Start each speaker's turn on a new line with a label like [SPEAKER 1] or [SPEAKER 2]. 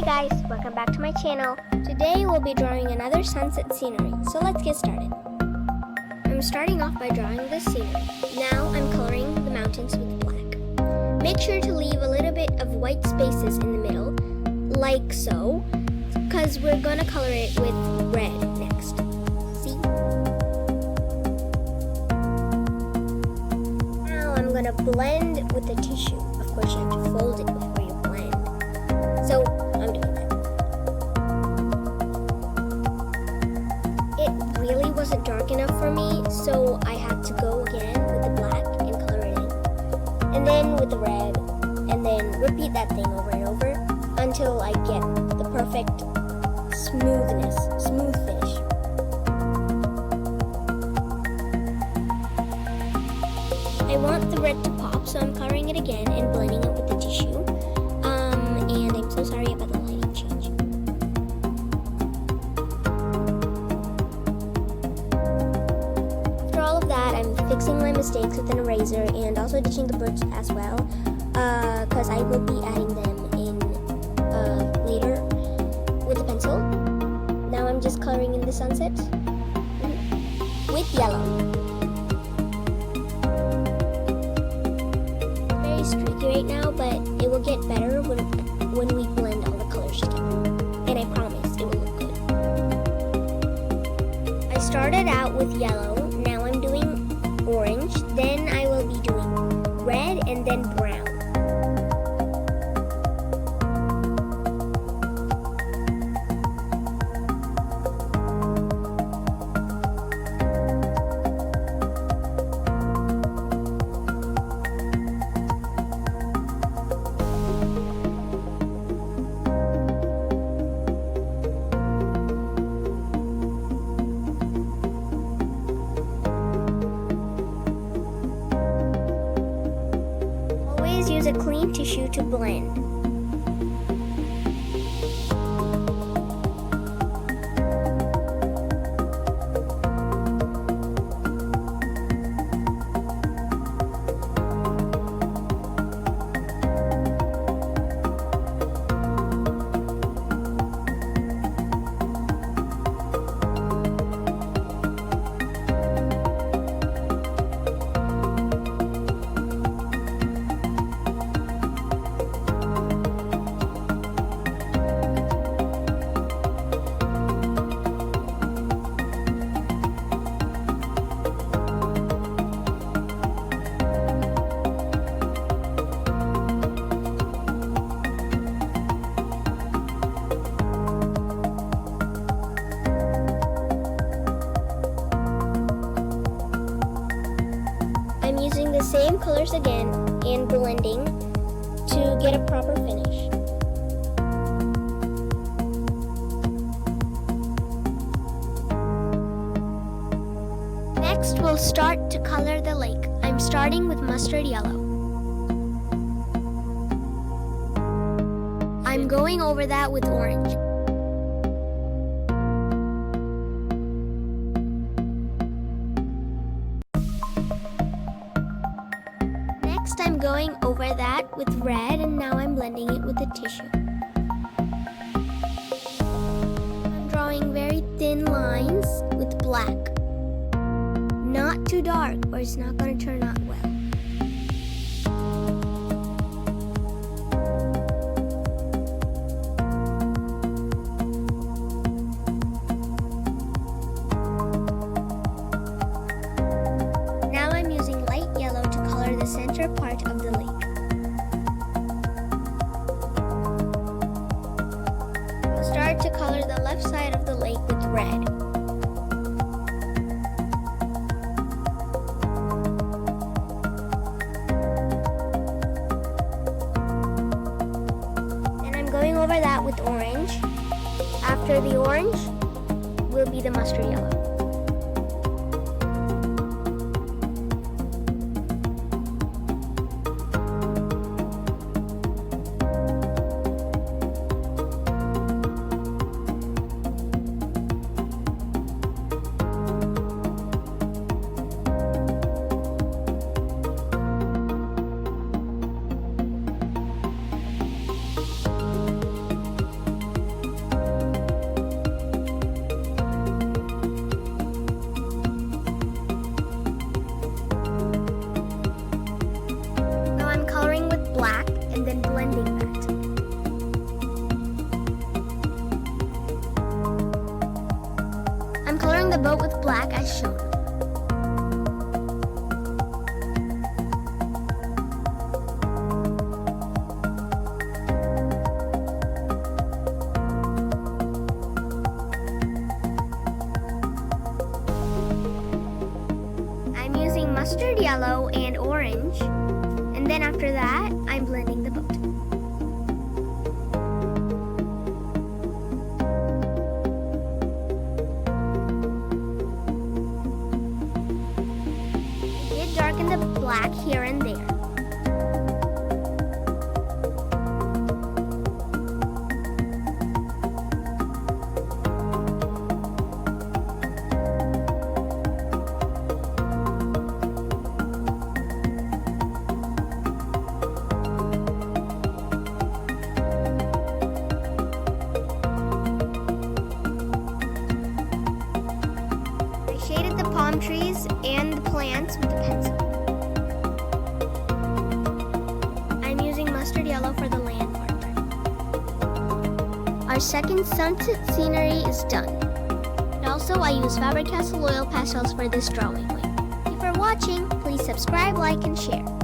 [SPEAKER 1] guys, welcome back to my channel. Today we'll be drawing another sunset scenery, so let's get started. I'm starting off by drawing this scenery. Now I'm coloring the mountains with black. Make sure to leave a little bit of white spaces in the middle, like so, because we're gonna color it with red next. See? Now I'm gonna blend with the tissue. Of course you have to fold it before you blend. So I'm doing that. It really wasn't dark enough for me, so I had to go again with the black and color it in. And then with the red, and then repeat that thing over and over until I get the perfect smooth finish. I want the red to pop, so I'm coloring it again and blending it with the tissue. And I'm so sorry about the lighting change. After all of that, I'm fixing my mistakes with an eraser and also ditching the birds as well, because I will be adding them in later with the pencil. Now I'm just coloring in the sunset with yellow. Very streaky right now, but it will get better when we blend all the colors together. And I promise it will look good. I started out with yellow, now I'm doing orange, then I will be doing red and then brown. Use a clean tissue to blend. I'm using the same colors again and blending to get a proper finish. Next, we'll start to color the lake. I'm starting with mustard yellow. I'm going over that with orange. Next, I'm going over that with red, and now I'm blending it with the tissue. I'm drawing very thin lines with black. Not too dark, or it's not going to turn out well. Now I'm using light yellow to color the center part of the lake. I'll start to color the left side of the lake with red. Going over that with orange. After the orange will be the mustard yellow. coloring the boat with black as shown. I'm using mustard yellow and orange, and then after that, I'm blending the boat. Darken the black here and there. I shaded the palm trees and the plants with a pencil. I'm using mustard yellow for the land part. Our second sunset scenery is done. And also I use Faber Oil Pastels for this drawing. Thank you for watching. Please subscribe, like, and share.